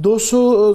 200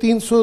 300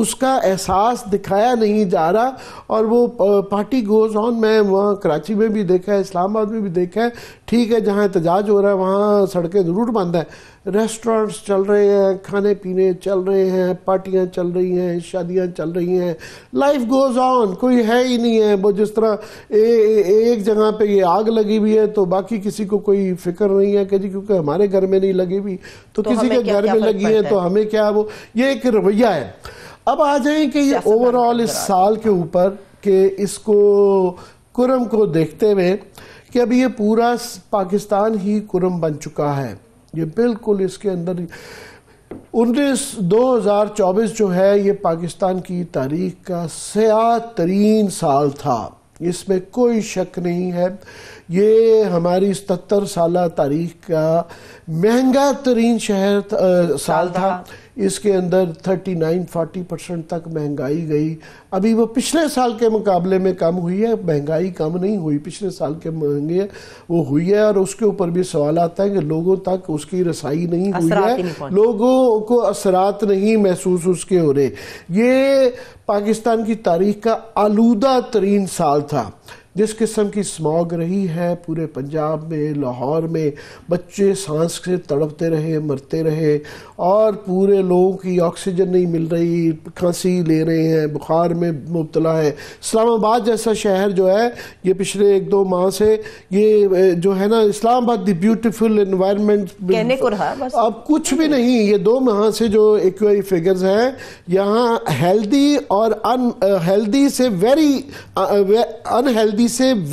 اس کا احساس دکھایا نہیں جا رہا، اور وہ پارٹی گوز آن. میں وہاں کراچی میں بھی دیکھا ہے، اسلام آباد میں بھی دیکھا ہے. ٹھیک ہے جہاں احتجاج ہو رہا ہے وہاں سڑکیں ضرور بند ہیں، ریسٹورنٹس چل رہے ہیں، کھانے پینے چل رہے ہیں، پارٹیاں چل رہی ہیں، شادیاں چل رہی ہیں، لائف گوز آن. کوئی ہے ہی نہیں ہے وہ جس طرح ایک جگہ پہ یہ آگ لگی ہوئی ہے تو باقی کسی کو کوئی فکر نہیں ہے کہ جی کیونکہ ہمارے گھر میں نہیں لگی ہوئی تو کسی کے گھر میں لگی ہے تو ہمیں کیا. وہ یہ ایک رویہ ہے. اب آ جائیں کہ یہ اوورآل اس سال کے اوپر کہ اس کو کرم کو دیکھتے ہوئے کہ اب یہ پورا پاکستان ہی کرم بن چکا ہے. یہ بالکل اس کے اندر 2024 جو ہے یہ پاکستان کی تاریخ کا سیاہ ترین سال تھا، اس میں کوئی شک نہیں ہے. یہ ہماری 77 سالہ تاریخ کا مہنگا ترین سال تھا. اس کے اندر 39-40% تک مہنگائی گئی. ابھی وہ پچھلے سال کے مقابلے میں کم ہوئی ہے، مہنگائی کم نہیں ہوئی، پچھلے سال کے مہنگے وہ ہوئی ہے. اور اس کے اوپر بھی سوال آتا ہے کہ لوگوں تک اس کی رسائی نہیں ہوئی ہے، لوگوں کو اثرات نہیں محسوس اس کے ہو رہے. یہ پاکستان کی تاریخ کا آلودہ ترین سال تھا. جس قسم کی اسموگ رہی ہے پورے پنجاب میں، لاہور میں، بچے سانس سے تڑپتے رہے، مرتے رہے، اور پورے لوگوں کی آکسیجن نہیں مل رہی، کھانسی لے رہے ہیں، بخار میں مبتلا ہے. اسلام آباد جیسا شہر جو ہے یہ پچھلے 1-2 ماہ سے یہ جو ہے نا اسلام آباد دی بیوٹیفل انوائرمنٹ کہنے کو رہا بس اب کچھ بھی نہیں. یہ 2 ماہ سے جو ایکوئی فگرز ہیں یہاں ہیلدی اور انہیلدی سے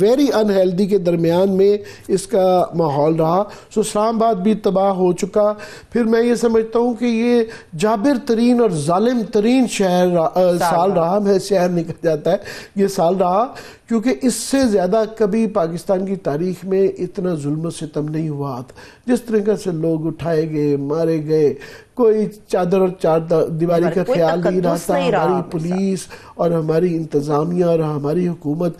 ویری انہیلدی کے درمیان میں اس کا ماحول رہا. سو اسلام آباد بھی تباہ ہو چکا. پھر میں یہ سمجھتا ہوں کہ یہ جابر ترین اور ظالم ترین سال رہا. میں شہر نکل جاتا ہے یہ سال رہا کیونکہ اس سے زیادہ کبھی پاکستان کی تاریخ میں اتنا ظلم و ستم نہیں ہوا. جس طریقے سے لوگ اٹھائے گئے، مارے گئے، کوئی چادر اور چار دیواری کا خیال نہیں رہتا. ہماری پولیس اور ہماری انتظامیہ اور ہماری حکومت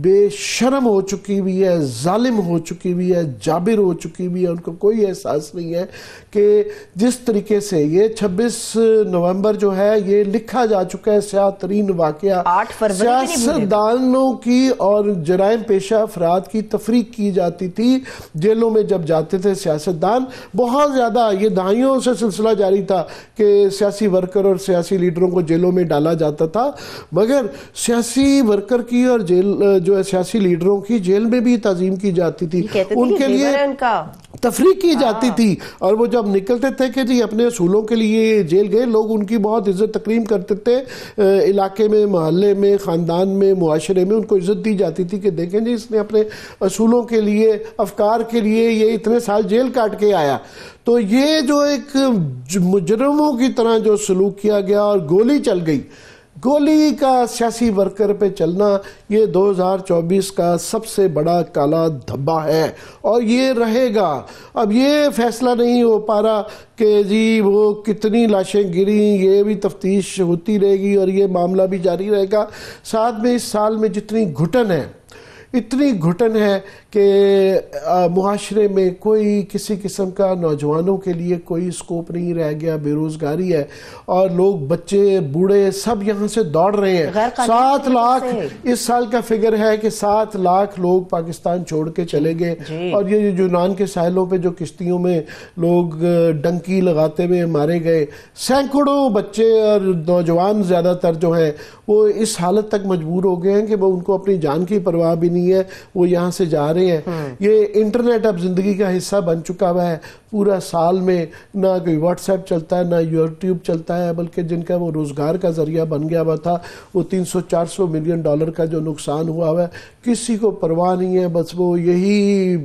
بے شرم ہو چکی ہوئی ہے، ظالم ہو چکی ہوئی ہے، جابر ہو چکی ہوئی ہے. ان کو کوئی احساس نہیں ہے کہ جس طریقے سے یہ 26 نومبر جو ہے یہ لکھا جا چکا ہے سیاہ ترین واقعہ. سیاستدانوں کی اور جرائم پیشہ افراد کی تفریق کی جاتی تھی. جیلوں میں جب جاتے تھے سیاستدان بہت زیادہ، یہ دہائیوں سے سلسلہ جاری تھا کہ سیاسی ورکر اور سیاسی لیڈروں کو جیلوں میں ڈالا جاتا تھا، مگر سیاسی ورکر کی اور جو ہے سیاسی لیڈروں کی جیل میں بھی تعظیم کی جاتی تھی، ان کے لیے تفریق کی جاتی تھی. اور وہ جب نکلتے تھے کہ جی اپنے اصولوں کے لیے جیل گئے، لوگ ان کی بہت عزت تکریم کرتے تھے. علاقے میں، محلے میں، خاندان میں، معاشرے میں ان کو عزت دی جاتی تھی کہ دیکھیں جی اس نے اپنے اصولوں کے لیے، افکار کے لیے یہ اتنے سال جیل کاٹ کے آیا. تو یہ جو ایک مجرموں کی طرح جو سلوک کیا گیا اور گولی چل گئی، گولی کا سیاسی ورکر پہ چلنا، یہ 2024 کا سب سے بڑا کالا دھبا ہے اور یہ رہے گا. اب یہ فیصلہ نہیں ہو پا رہا کہ جی وہ کتنی لاشیں گریں، یہ بھی تفتیش ہوتی رہے گی اور یہ معاملہ بھی جاری رہے گا. ساتھ میں اس سال میں جتنی گھٹن ہے، اتنی گھٹن ہے کہ معاشرے میں کوئی کسی قسم کا نوجوانوں کے لیے کوئی سکوپ نہیں رہ گیا. بے روزگاری ہے اور لوگ، بچے، بوڑھے سب یہاں سے دوڑ رہے ہیں. 7 لاکھ اس سال کا فگر ہے کہ 7 لاکھ لوگ پاکستان چھوڑ کے چلے گئے. اور یہ یونان کے ساحلوں پہ جو کشتیوں میں لوگ ڈنکی لگاتے ہوئے مارے گئے، سینکڑوں بچے اور نوجوان زیادہ تر جو ہیں وہ اس حالت تک مجبور ہو گئے ہیں کہ وہ ان کو اپنی جان کی پرواہ بھی نہیں ہے، وہ یہاں سے جا رہے ہیں. یہ انٹرنیٹ اب زندگی کا حصہ بن چکا ہوا ہے. پورا سال میں نہ کوئی واٹس ایپ چلتا ہے، نہ یوٹیوب چلتا ہے، بلکہ جن کا وہ روزگار کا ذریعہ بن گیا ہوا تھا، وہ $300-400 ملین کا جو نقصان ہوا ہوا ہے، کسی کو پرواہ نہیں ہے. بس وہ یہی،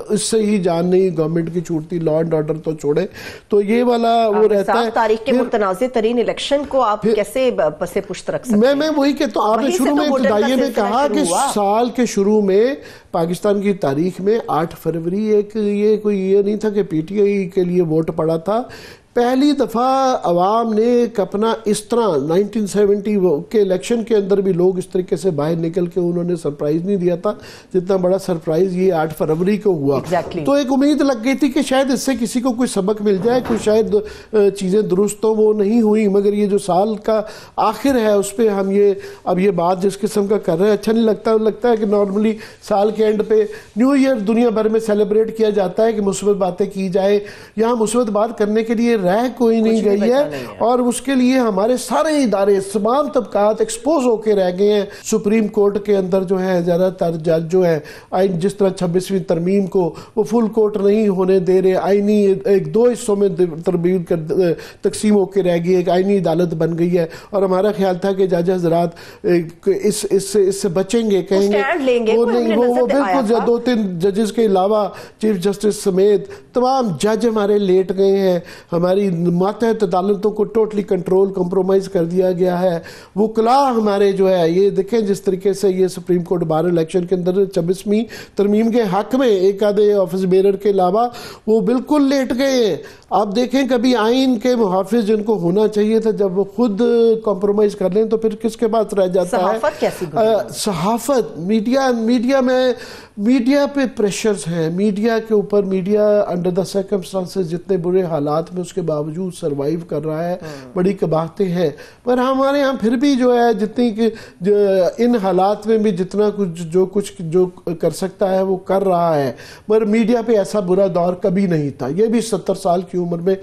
اس سے ہی جان نہیں گورنمنٹ کی چھوٹتی، لا اینڈ آرڈر تو چھوڑے. تو یہ والا وہ رہتا ہے. تاریخ کے متنازع ترین الیکشن کو آپ کیسے پس پشت رکھ سکتے ہیں؟ میں وہی کہتا ہوں، آپ نے شروع میں ابتدائیے میں کہا کہ سال کے شروع میں پاکستان کی تاریخ میں 8 فروری یہ کوئی یہ نہیں تھا کہ پی ٹی آئی کے لیے ووٹ پڑا تھا. پہلی دفعہ عوام نے ایک اپنا اس طرح 1970 کے الیکشن کے اندر بھی لوگ اس طریقے سے باہر نکل کے انہوں نے سرپرائز نہیں دیا تھا جتنا بڑا سرپرائز یہ 8 فروری کو ہوا. تو ایک امید لگ گئی تھی کہ شاید اس سے کسی کو کوئی سبق مل جائے, کوئی شاید چیزیں درست ہو, وہ نہیں ہوئی. مگر یہ جو سال کا آخر ہے اس پہ ہم اب یہ بات جس قسم کا کر رہے ہیں اچھا نہیں لگتا. لگتا ہے کہ نارملی سال کے اینڈ پہ نیو ایئر دنیا بھر میں سیلیبریٹ کیا جاتا ہے کہ مثبت باتیں کی جائے. یہاں مثبت بات کرنے کے لیے رہ کوئی نہیں گئی ہے, اور اس کے لیے ہمارے سارے ادارے تمام طبقات ایکسپوز ہو کے رہ گئے ہیں. سپریم کورٹ کے اندر جو ہے زیادہ تر جج جو ہے آئین جس طرح 26ویں ترمیم کو وہ فل کورٹ نہیں ہونے دے رہے, آئینی ایک 2 حصوں میں ترمیم تقسیم ہو کے رہ گئی, ایک آئینی عدالت بن گئی ہے. اور ہمارا خیال تھا کہ جج حضرات اس سے بچیں گے, کہیں گے وہ بالکل 2-3 ججز کے علاوہ چیف جسٹس سمیت تمام جج ہمارے لیٹ گئے ہیں. ہماری ماتحت عدالتوں کو ٹوٹلی کمپرومائز کر دیا گیا ہے. وکلاء ہمارے جو ہے یہ دیکھیں جس طریقے سے یہ سپریم کورٹ بار الیکشن کے اندر 26ویں ترمیم کے حق میں ایک آدھے آفس بیرر کے علاوہ وہ بالکل لیٹ گئے ہیں. آپ دیکھیں کبھی آئین کے محافظ جن کو ہونا چاہیے تھا جب وہ خود کمپرومائز کر لیں تو پھر کس کے پاس رہ جاتا ہے؟ صحافت کیسی صحافت, میڈیا میں میڈیا پہ پریشرز ہیں, میڈیا کے اوپر میڈیا انڈر دا سرکمسٹانسز جتنے برے حالات میں اس کے باوجود سروائیو کر رہا ہے, بڑی قباحتیں ہیں. پر ہمارے ہاں پھر بھی جو ہے جتنی ان حالات میں بھی جتنا کچھ جو کر سکتا ہے وہ کر رہا ہے. مگر میڈیا پہ ایسا برا دور کبھی نہیں تھا. یہ بھی 70 سال کی عمر میں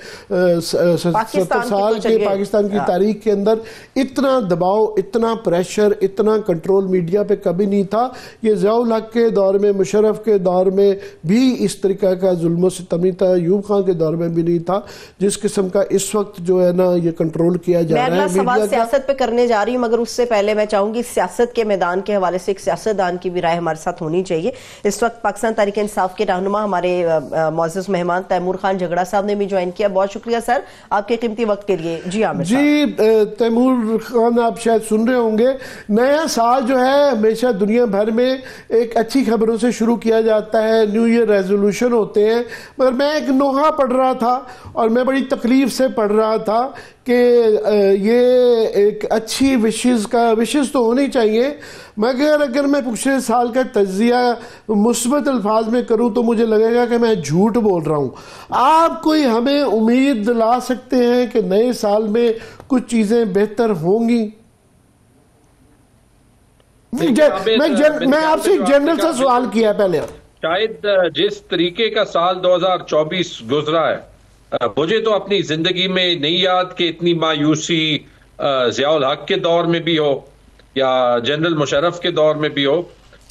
70 سال کے پاکستان کی تاریخ کے اندر اتنا دباؤ, اتنا پریشر, اتنا کنٹرول میڈیا پہ کبھی نہیں تھا. یہ ضیاء الحق کے دور میں, مشرف کے دور میں بھی اس طریقہ کا ظلم و ستم نہیں تھا, ایوب خان کے دور میں بھی نہیں تھا جس قسم کا اس وقت جو ہے نا یہ کنٹرول کیا جا رہا ہے. میں اگلا سوال سیاست پہ کرنے جا رہی ہوں, مگر اس سے پہلے میں چاہوں گی سیاست کے میدان کے حوالے سے ایک سیاستدان کی بھی رائے ہمارے ساتھ ہونی چاہیے. اس وقت پاکستان تحریک انصاف کے رہنما ہمارے معزز مہمان تیمور خان جھگڑا صاحب نے بھی جوائن کیا. بہت شکریہ سر آپ کے قیمتی وقت کے لیے. جی عامر صاحب. جی تیمور خان آپ شاید سن رہے ہوں گے, نیا سال جو ہے ہمیشہ دنیا بھر میں ایک اچھی خبروں سے شروع کیا جاتا ہے, نیو ایئر ریزولوشن ہوتے ہیں. مگر میں ایک نوحہ پڑھ رہا تھا اور میں بڑی تکلیف سے پڑھ رہا تھا کہ یہ ایک اچھی وشز تو ہونی چاہیے, مگر اگر میں پچھلے سال کا تجزیہ مثبت الفاظ میں کروں تو مجھے لگے گا کہ میں جھوٹ بول رہا ہوں. آپ کوئی ہمیں امید دلا سکتے ہیں کہ نئے سال میں کچھ چیزیں بہتر ہوں گی؟ میں آپ سے ایک جنرل سا سوال کیا پہلے. شاید جس طریقے کا سال 2024 گزرا ہے مجھے تو اپنی زندگی میں نہیں یاد کہ اتنی مایوسی ضیاء الحق کے دور میں بھی ہو یا جنرل مشرف کے دور میں بھی ہو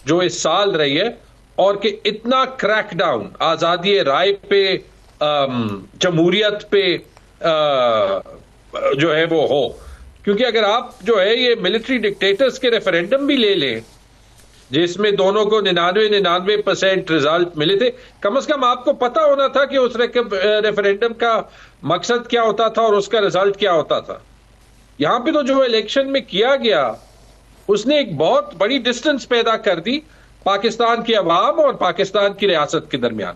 جو اس سال رہی ہے, اور کہ اتنا کریک ڈاؤن آزادی رائے پہ, جمہوریت پہ جو ہے وہ ہو. کیونکہ اگر آپ جو ہے یہ ملٹری ڈکٹیٹرز کے ریفرینڈم بھی لے لیں جس میں دونوں کو 99% رزلٹ ملے تھے, کم از کم آپ کو پتا ہونا تھا کہ اس ریفرینڈم کا مقصد کیا ہوتا تھا اور اس کا رزلٹ کیا ہوتا تھا. یہاں پہ تو جو الیکشن میں کیا گیا اس نے ایک بہت بڑی ڈسٹنس پیدا کر دی پاکستان کے عوام اور پاکستان کی ریاست کے درمیان.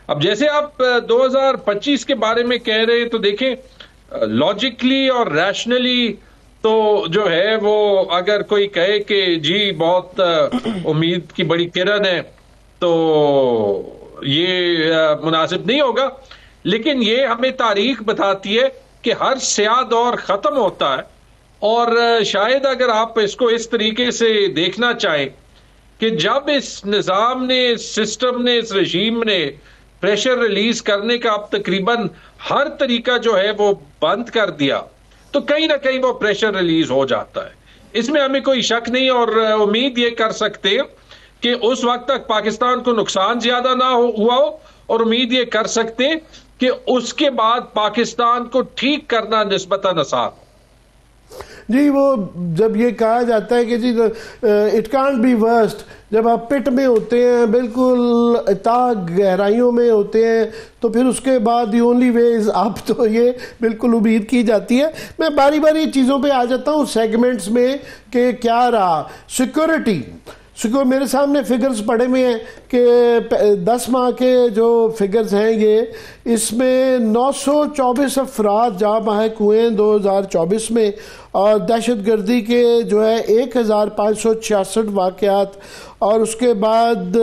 اب جیسے آپ 2025 کے بارے میں کہہ رہے ہیں تو دیکھیں لاجکلی اور ریشنلی تو جو ہے وہ اگر کوئی کہے کہ جی بہت امید کی بڑی کرن ہے تو یہ مناسب نہیں ہوگا. لیکن یہ ہمیں تاریخ بتاتی ہے کہ ہر سیاہ دور ختم ہوتا ہے, اور شاید اگر آپ اس کو اس طریقے سے دیکھنا چاہیں کہ جب اس نظام نے, اس سسٹم نے, اس رژیم نے پریشر ریلیز کرنے کا اب تقریباً ہر طریقہ جو ہے وہ بند کر دیا تو کہیں نہ کہیں وہ پریشر ریلیز ہو جاتا ہے. اس میں ہمیں کوئی شک نہیں, اور امید یہ کر سکتے کہ اس وقت تک پاکستان کو نقصان زیادہ نہ ہوا ہو, اور امید یہ کر سکتے کہ اس کے بعد پاکستان کو ٹھیک کرنا نسبتاً آسان. جی وہ جب یہ کہا جاتا ہے کہ جی اٹ کانٹ بی ورسٹ, جب آپ پٹ میں ہوتے ہیں, بالکل اتنا گہرائیوں میں ہوتے ہیں, تو پھر اس کے بعد دی اونلی ویز آپ تو یہ بالکل امید کی جاتی ہے. میں باری باری چیزوں پہ آ جاتا ہوں سیگمنٹس میں کہ کیا رہا. میرے سامنے فگرز پڑے ہوئے ہیں کہ 10 ماہ کے جو فگرز ہیں یہ، اس میں 924 افراد جاں بحق ہوئے ہیں 2024 میں، اور دہشت گردی کے جو ہے 1566 واقعات، اور اس کے بعد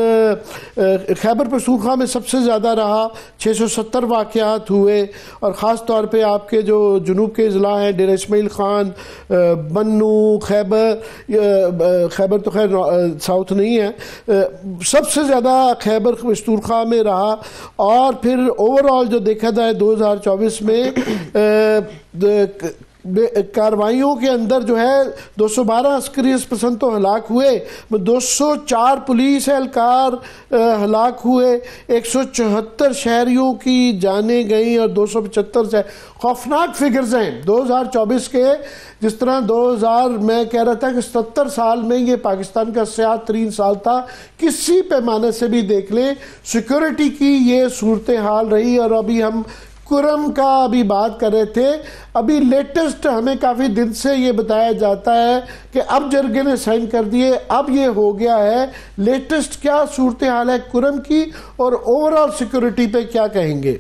خیبر پختونخوا میں سب سے زیادہ رہا، 670 واقعات ہوئے، اور خاص طور پہ آپ کے جو جنوب کے اضلاع ہیں ڈیرہ اسماعیل خان، بنو، خیبر تو خیر ساؤتھ نہیں ہے، سب سے زیادہ خیبر پختونخوا میں رہا، اور پھر اوور آل جو دیکھا جائے 2024 میں کارروائیوں کے اندر جو ہے 212 عسکری پسند تو ہلاک ہوئے، 204 پولیس اہلکار ہلاک ہوئے، 174 شہریوں کی جانیں گئیں، اور 275 سے خوفناک فگرز ہیں 2024 کے۔ جس طرح 2000 میں کہہ رہا تھا کہ 70 سال میں یہ پاکستان کا سیاہ ترین سال تھا، کسی پیمانے سے بھی دیکھ لیں سیکورٹی کی یہ صورتحال رہی۔ اور ابھی ہم کرم کا ابھی بات کر رہے تھے، ابھی لیٹسٹ ہمیں کافی دن سے یہ بتایا جاتا ہے کہ اب جرگے نے سائن کر دیے، اب یہ ہو گیا ہے۔ لیٹسٹ کیا صورتحال ہے کرم کی، اور اوورآل سیکورٹی پہ کیا کہیں گے؟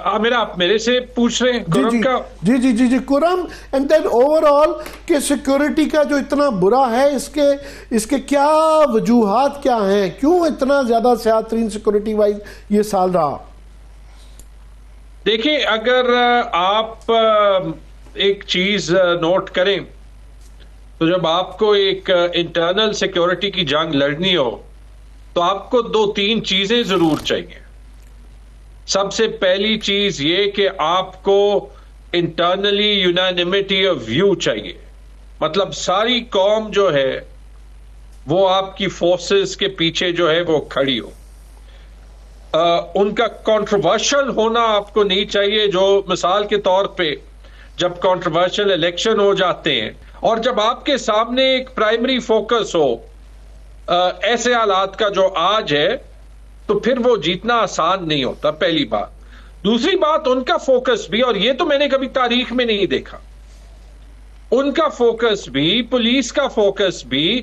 عامر آپ میرے سے پوچھ رہے ہیں کرم کا؟ جی کرم، اینڈ دین اوور آل کہ سیکورٹی کا جو اتنا برا ہے، اس کے کیا وجوہات کیا ہیں، کیوں اتنا زیادہ سیاہ ترین سیکورٹی وائز یہ سال رہا؟ دیکھیں، اگر آپ ایک چیز نوٹ کریں تو جب آپ کو ایک انٹرنل سیکورٹی کی جنگ لڑنی ہو تو آپ کو 2-3 چیزیں ضرور چاہیے۔ سب سے پہلی چیز یہ کہ آپ کو انٹرنلی یونانیمٹی آف ویو چاہیے، مطلب ساری قوم جو ہے وہ آپ کی فورسز کے پیچھے جو ہے وہ کھڑی ہو۔ ان کا کنٹروورشل ہونا آپ کو نہیں چاہیے، جو مثال کے طور پہ جب کنٹروورشل الیکشن ہو جاتے ہیں اور جب آپ کے سامنے ایک پرائمری فوکس ہو ایسے حالات کا جو آج ہے، تو پھر وہ جیتنا آسان نہیں ہوتا، پہلی بات۔ دوسری بات، ان کا فوکس بھی، اور یہ تو میں نے کبھی تاریخ میں نہیں دیکھا، ان کا فوکس بھی، پولیس کا فوکس بھی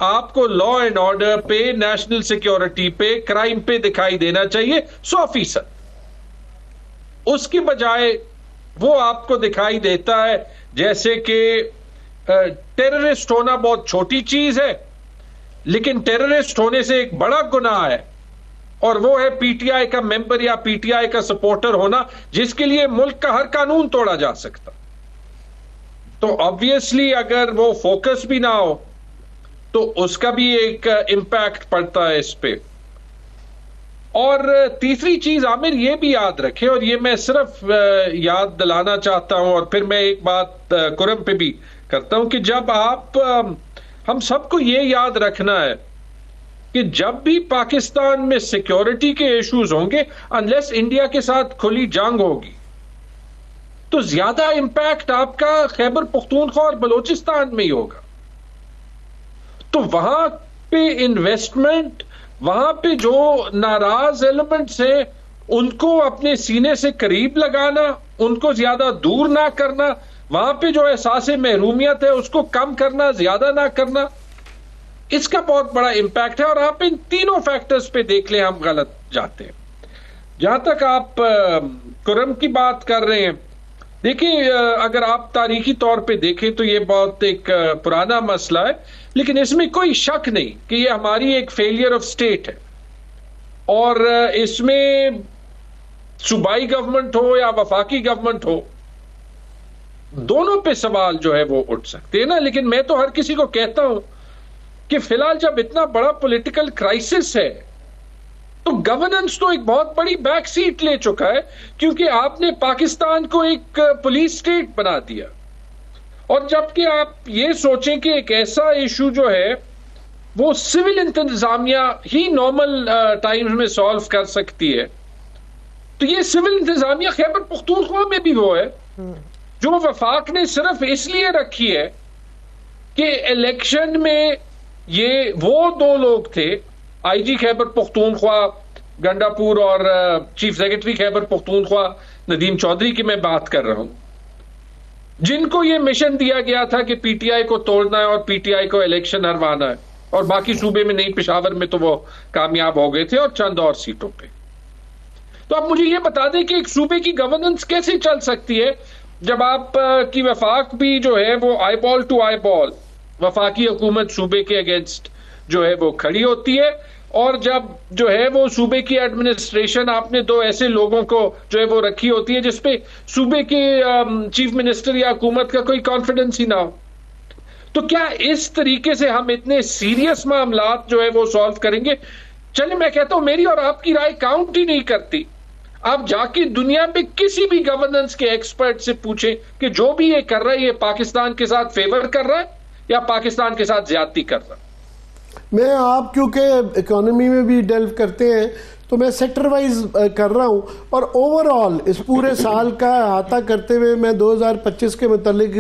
آپ کو لا اینڈ آرڈر پہ، نیشنل سیکیورٹی پہ، کرائم پہ دکھائی دینا چاہیے 100%۔ اس کی بجائے وہ آپ کو دکھائی دیتا ہے جیسے کہ ٹیررسٹ ہونا بہت چھوٹی چیز ہے، لیکن ٹیررسٹ ہونے سے ایک بڑا گناہ ہے، اور وہ ہے پی ٹی آئی کا ممبر یا پی ٹی آئی کا سپورٹر ہونا، جس کے لیے ملک کا ہر قانون توڑا جا سکتا۔ تو obviously اگر وہ فوکس بھی نہ ہو تو اس کا بھی ایک امپیکٹ پڑتا ہے اس پہ۔ اور تیسری چیز عامر یہ بھی یاد رکھیں، اور یہ میں صرف یاد دلانا چاہتا ہوں، اور پھر میں ایک بات کرم پہ بھی کرتا ہوں، کہ جب ہم سب کو یہ یاد رکھنا ہے کہ جب بھی پاکستان میں سیکیورٹی کے ایشوز ہوں گے، انلیس انڈیا کے ساتھ کھلی جنگ ہوگی، تو زیادہ امپیکٹ آپ کا خیبر پختونخوا اور بلوچستان میں ہی ہوگا۔ تو وہاں پہ انویسٹمنٹ، وہاں پہ جو ناراض ایلیمنٹس ہیں ان کو اپنے سینے سے قریب لگانا، ان کو زیادہ دور نہ کرنا، وہاں پہ جو احساس محرومیت ہے اس کو کم کرنا، زیادہ نہ کرنا، اس کا بہت بڑا امپیکٹ ہے۔ اور آپ ان تینوں فیکٹرز پہ دیکھ لیں، ہم غلط جاتے ہیں۔ جہاں تک آپ کرم کی بات کر رہے ہیں، دیکھیں اگر آپ تاریخی طور پہ دیکھیں تو یہ بہت ایک پرانا مسئلہ ہے، لیکن اس میں کوئی شک نہیں کہ یہ ہماری ایک فیلئر آف اسٹیٹ ہے، اور اس میں صوبائی گورنمنٹ ہو یا وفاقی گورنمنٹ ہو، دونوں پہ سوال جو ہے وہ اٹھ سکتے ہیں نا۔ لیکن میں تو ہر کسی کو کہتا ہوں کہ فی الحال جب اتنا بڑا پولیٹیکل کرائسس ہے تو گورننس تو ایک بہت بڑی بیک سیٹ لے چکا ہے، کیونکہ آپ نے پاکستان کو ایک پولیس سٹیٹ بنا دیا۔ اور جبکہ آپ یہ سوچیں کہ ایک ایسا ایشو جو ہے وہ سول انتظامیہ ہی نارمل ٹائمز میں سالو کر سکتی ہے، تو یہ سول انتظامیہ خیبر پختونخوا میں بھی وہ ہے جو وفاق نے صرف اس لیے رکھی ہے کہ الیکشن میں یہ وہ 2 لوگ تھے، آئی جی خیبر پختونخوا گنڈا پور اور چیف سیکرٹری خیبر پختونخوا ندیم چودھری کی میں بات کر رہا ہوں، جن کو یہ مشن دیا گیا تھا کہ پی ٹی آئی کو توڑنا ہے اور پی ٹی آئی کو الیکشن ہروانا ہے، اور باقی صوبے میں نہیں، پشاور میں تو وہ کامیاب ہو گئے تھے اور چند اور سیٹوں پہ. تو اب مجھے یہ بتا دیں کہ ایک صوبے کی گورننس کیسے چل سکتی ہے جب آپ کی وفاق بھی جو ہے وہ آئی بال ٹو آئی بال وفاقی حکومت صوبے کے اگینسٹ جو ہے وہ کھڑی ہوتی ہے، اور جب جو ہے وہ صوبے کی ایڈمنسٹریشن آپ نے دو ایسے لوگوں کو جو ہے وہ رکھی ہوتی ہے جس پہ صوبے کے چیف منسٹر یا حکومت کا کوئی کانفیڈنس ہی نہ ہو. تو کیا اس طریقے سے ہم اتنے سیریس معاملات جو ہے وہ سالو کریں گے؟ چلیں میں کہتا ہوں میری اور آپ کی رائے کاؤنٹ ہی نہیں کرتی. آپ جا کے دنیا میں کسی بھی گورننس کے ایکسپرٹ سے پوچھیں کہ جو بھی یہ کر رہا ہے یہ پاکستان کے ساتھ فیور کر رہا ہے یا پاکستان کے ساتھ زیادتی کر رہا ہے. میں آپ کیونکہ اکانومی میں بھی ڈیلو کرتے ہیں تو میں سیکٹر وائز کر رہا ہوں، اور اوورآل اس پورے سال کا احاطہ کرتے ہوئے میں 2025 کے متعلق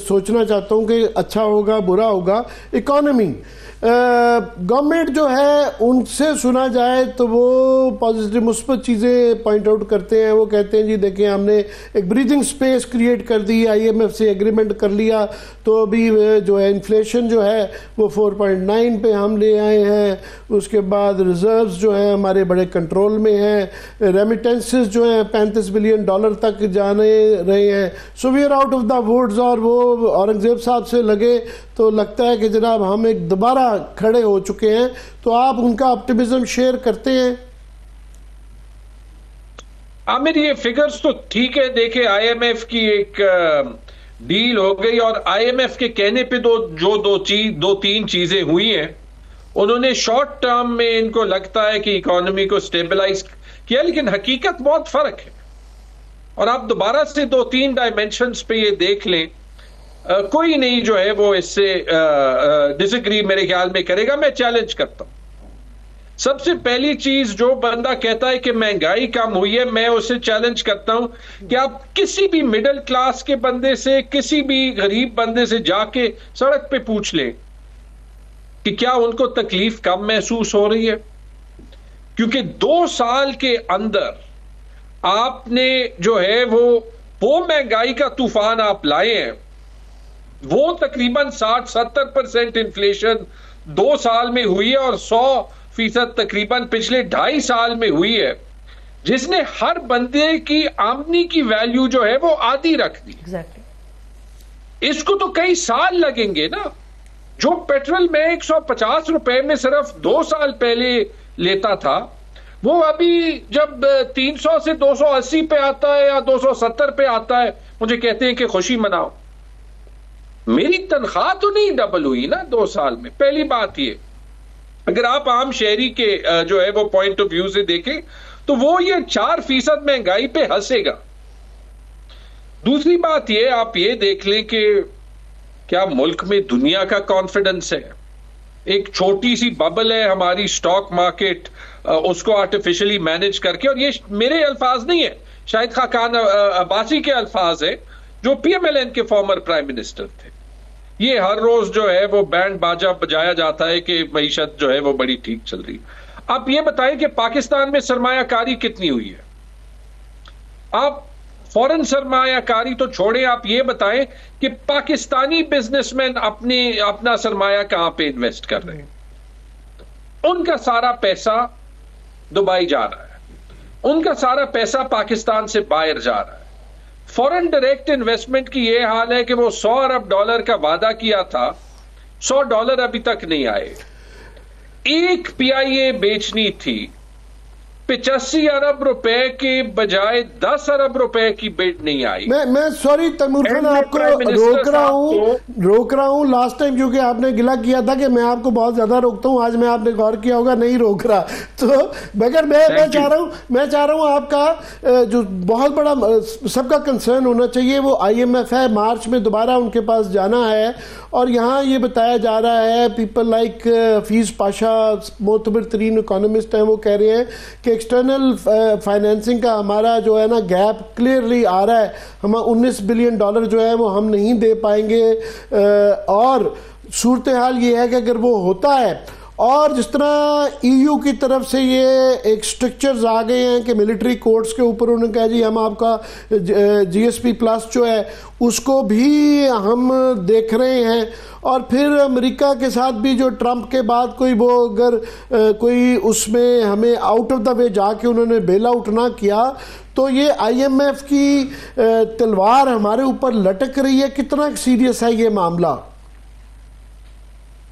سوچنا چاہتا ہوں کہ اچھا ہوگا برا ہوگا. اکانومی گورنمنٹ جو ہے ان سے سنا جائے تو وہ پازیٹیو مثبت چیزیں پوائنٹ آؤٹ کرتے ہیں. وہ کہتے ہیں جی دیکھیں ہم نے ایک بریدنگ سپیس کریٹ کر دی، آئی ایم ایف سے ایگریمنٹ کر لیا تو ابھی جو ہے انفلیشن جو ہے وہ 4.9 پہ ہم لے آئے ہیں. اس کے بعد ریزروز جو ہیں ہمارے بڑے کنٹرول میں ہیں، ریمیٹنسز جو ہیں $35 بلین تک جانے رہے ہیں. So we are out of the woods. اور وہ اورنگزیب صاحب سے لگے تو لگتا ہے کہ جناب ہم ایک دوبارہ کھڑے ہو چکے ہیں. تو آپ ان کا آپٹیمزم شیئر کرتے ہیں؟ عامر یہ فگرز تو ٹھیک ہے، دیکھیں آئی ایم ایف کی ایک ڈیل ہو گئی، اور آئی ایم ایف کے کہنے پہ دو تین چیزیں ہوئی ہیں. انہوں نے شارٹ ٹرم میں ان کو لگتا ہے کہ اکانومی کو سٹیبلائز کیا، لیکن حقیقت بہت فرق ہے. اور آپ دوبارہ سے 2-3 ڈائمینشنز پہ یہ دیکھ لیں، کوئی نہیں جو ہے وہ اس سے ڈس ایگری میرے خیال میں کرے گا. میں چیلنج کرتا ہوں. سب سے پہلی چیز، جو بندہ کہتا ہے کہ مہنگائی کم ہوئی ہے، میں اسے چیلنج کرتا ہوں کہ آپ کسی بھی مڈل کلاس کے بندے سے، کسی بھی غریب بندے سے جا کے سڑک پہ پوچھ لیں کہ کیا ان کو تکلیف کم محسوس ہو رہی ہے. کیونکہ 2 سال کے اندر آپ نے جو ہے وہ مہنگائی کا طوفان آپ لائے ہیں. وہ تقریباً 60-70% انفلیشن 2 سال میں ہوئی ہے، اور 100% تقریباً پچھلے 2.5 سال میں ہوئی ہے، جس نے ہر بندے کی آمدنی کی ویلیو جو ہے وہ آدھی رکھ دی. اس کو تو کئی سال لگیں گے نا. جو پیٹرول میں 150 روپے میں صرف 2 سال پہلے لیتا تھا، وہ ابھی جب 300 سے 280 پہ آتا ہے یا 270 پہ آتا ہے، مجھے کہتے ہیں کہ خوشی مناؤ. میری تنخواہ تو نہیں ڈبل ہوئی نا 2 سال میں. پہلی بات یہ، اگر آپ عام شہری کے جو ہے وہ پوائنٹ آف ویو سے دیکھیں تو وہ یہ 4% مہنگائی پہ ہنسے گا. دوسری بات یہ، آپ یہ دیکھ لیں کہ کیا ملک میں دنیا کا کانفیڈنس ہے؟ ایک چھوٹی سی ببل ہے ہماری سٹاک مارکیٹ، اس کو آرٹیفیشلی مینج کر کے، اور یہ میرے الفاظ نہیں ہیں، شاہد خاقان عباسی کے الفاظ ہیں جو پی ایم ایل این کے فارمر پرائم منسٹر تھے. یہ ہر روز جو ہے وہ بینڈ باجا بجایا جاتا ہے کہ معیشت جو ہے وہ بڑی ٹھیک چل رہی. آپ یہ بتائیں کہ پاکستان میں سرمایہ کاری کتنی ہوئی ہے؟ آپ فورن سرمایہ کاری تو چھوڑیں، آپ یہ بتائیں کہ پاکستانی بزنس مین اپنا سرمایہ کہاں پہ انویسٹ کر رہے ہیں؟ ان کا سارا پیسہ دبئی جا رہا ہے، ان کا سارا پیسہ پاکستان سے باہر جا رہا ہے. فورن ڈائریکٹ انویسٹمنٹ کی یہ حال ہے کہ وہ $100 ارب کا وعدہ کیا تھا، $100 ابھی تک نہیں آئے. ایک پی آئی اے بیچنی تھی 85 ارب روپے کے بجائے 10 ارب روپے کی بیٹ نہیں آئی. میں سوری تیمور خان آپ کو روک رہا ہوں لاسٹ ٹائم، کیونکہ آپ نے گلہ کیا تھا کہ میں آپ کو بہت زیادہ روکتا ہوں. آج میں آپ نے غور کیا ہوگا نہیں روک رہا. تو مگر میں چاہ رہا ہوں آپ کا جو بہت بڑا سب کا کنسرن ہونا چاہیے وہ آئی ایم ایف ہے. مارچ میں دوبارہ ان کے پاس جانا ہے، اور یہاں یہ بتایا جا رہا ہے پیپل لائک حفیظ پاشا معتبر ترین اکانومسٹ ہیں، وہ کہہ رہے ہیں کہ ایکسٹرنل فائنینسنگ کا ہمارا جو ہے نا گیپ کلیئرلی آ رہا ہے. ہم $19 بلین جو ہے وہ ہم نہیں دے پائیں گے. اور صورتحال یہ ہے کہ اگر وہ ہوتا ہے اور جس طرح EU کی طرف سے یہ ایک سٹرکچرز آ گئے ہیں کہ ملٹری کورٹس کے اوپر انہوں نے کہا جی ہم آپ کا GSP+ جو ہے اس کو بھی ہم دیکھ رہے ہیں. اور پھر امریکہ کے ساتھ بھی جو ٹرمپ کے بعد کوئی وہ اگر کوئی اس میں ہمیں آؤٹ آف دا وے جا کے انہوں نے بیل آؤٹ نہ کیا تو یہ IMF کی تلوار ہمارے اوپر لٹک رہی ہے. کتنا سیریس ہے یہ معاملہ؟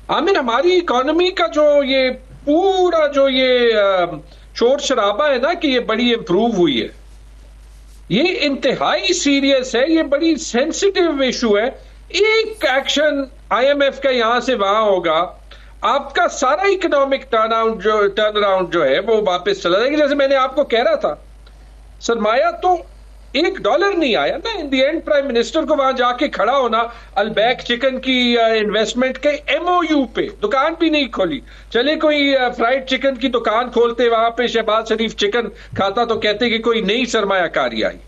عامر، ہماری اکانومی کا جو یہ پورا جو یہ شور شرابہ ہے نا کہ یہ بڑی امپروو ہوئی ہے، یہ انتہائی سیریس ہے، یہ بڑی سینسٹیو ایشو ہے. ایک ایکشن IMF کا یہاں سے وہاں ہوگا، آپ کا سارا اکنامک ٹرن اراؤنڈ جو ہے وہ واپس چلا جائے گا. جیسے میں نے آپ کو کہہ رہا تھا، سرمایہ تو $1 نہیں آیا نا. ان دی اینڈ پرائم منسٹر کو وہاں جا کے کھڑا ہونا، البیک چکن کی انویسٹمنٹ کے MOU پہ دکان بھی نہیں کھولی. چلے کوئی فرائیڈ چکن کی دکان کھولتے، وہاں پہ شہباز شریف چکن کھاتا تو کہتے کہ کوئی نئی سرمایہ کاری آئی.